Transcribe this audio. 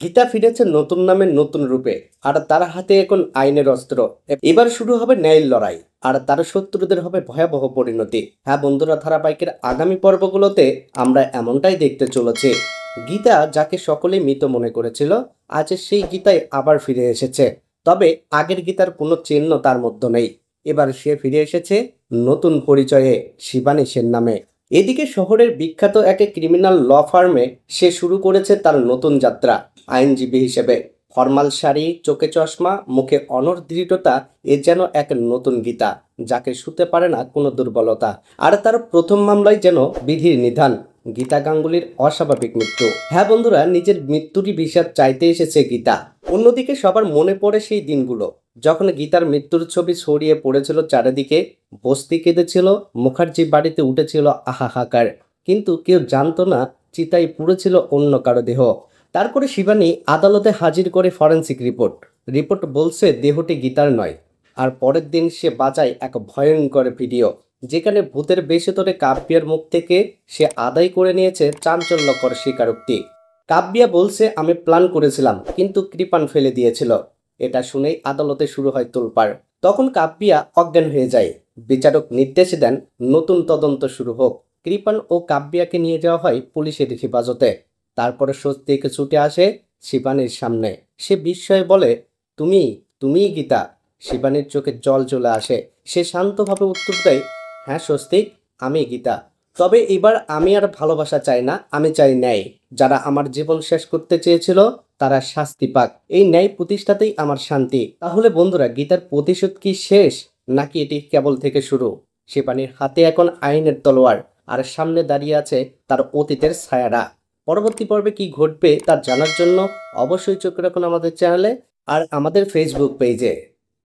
গীতা ফিরেছে নতুন নামে নতুন রূপে, আর তার হাতে এখন আইনের অস্ত্র। এবার শুরু হবে ন্যায়ের লড়াই, আর তার শত্রুদের হবে ভয়াবহ পরিণতি। হ্যাঁ বন্ধুরা, ধারাবাহিকের আগামী পর্বগুলোতে আমরা এমনটাই দেখতে চলেছি। গীতা যাকে সকলে মৃত মনে করেছিল, আজ সেই গীতাই আবার ফিরে এসেছে। তবে আগের গীতার কোনো চিহ্ন তার মধ্যে নেই। এবার সে ফিরে এসেছে নতুন পরিচয়ে, শিবানী সেন নামে। এদিকে শহরের বিখ্যাত এক ক্রিমিনাল ল ফার্মে সে শুরু করেছে তার নতুন যাত্রা আইনজীবী হিসেবে। ফরমাল শাড়ি, চোখে চশমা, মুখে অনড় দৃঢ়তা, এ যেন এক নতুন গীতা, যাকে শুতে পারে না কোনো দুর্বলতা। আর তার প্রথম মামলায় যেন বিধির নিধান, গীতা গাঙ্গুলির অস্বাভাবিক মৃত্যু। হ্যাঁ বন্ধুরা, নিজের মৃত্যুরই বিষাদ চাইতে এসেছে গীতা। অন্যদিকে সবার মনে পড়ে সেই দিনগুলো যখন গীতার মৃত্যুর ছবি ছড়িয়ে পড়েছিল চারিদিকে। বস্তি কেঁদেছিল, মুখার্জি বাড়িতে উঠেছিল আহাহাকার, কিন্তু কেউ জানতো না চিতায় পুড়েছিল অন্য কারো দেহ। তারপরে শিবানী আদালতে হাজির করে ফরেন্সিক রিপোর্ট বলছে দেহটি গীতার নয়। আর পরের দিন সে বাজায় এক ভয়ঙ্কর ভিডিও, যেখানে ভূতের বেশে ধরে কাব্যার মুখ থেকে সে আদায় করে নিয়েছে চাঞ্চল্যকর স্বীকারোক্তি। কাব্যা বলছে, আমি প্ল্যান করেছিলাম, কিন্তু কৃপান ফেলে দিয়েছিল। এটা শুনেই আদালতে শুরু হয় তোলপাড়। তখন কাব্যা অজ্ঞান হয়ে যায়। বিচারক নির্দেশ দেন নতুন তদন্ত শুরু হোক। কৃপান ও কাব্যাকে নিয়ে যাওয়া হয় পুলিশের হেফাজতে। তারপরে স্বস্তিক ছুটে আসে শিবানীর সামনে। সে বিস্ময়ে বলে, তুমি তুমিই গীতা। শিবানীর চোখে জল চলে আসে। সে শান্তভাবে উত্তর দেয়, হ্যাঁ স্বস্তিক, আমি গীতা। তবে এবার আমি আর ভালোবাসা চাই না, আমি চাই ন্যায়। যারা আমার জীবন শেষ করতে চেয়েছিল তারা শাস্তি পাক। এই ন্যায় প্রতিষ্ঠাতেই আমার শান্তি। তাহলে বন্ধুরা, গীতার প্রতিশোধ কি শেষ, নাকি এটি কেবল থেকে শুরু? শিবানীর হাতে এখন আইনের তলোয়ার, আর সামনে দাঁড়িয়ে আছে তার অতীতের ছায়ারা। পরবর্তী পর্বে কি ঘটবে তা জানার জন্য অবশ্যই চোখ রাখুন আমাদের চ্যানেলে আর আমাদের ফেসবুক পেজে।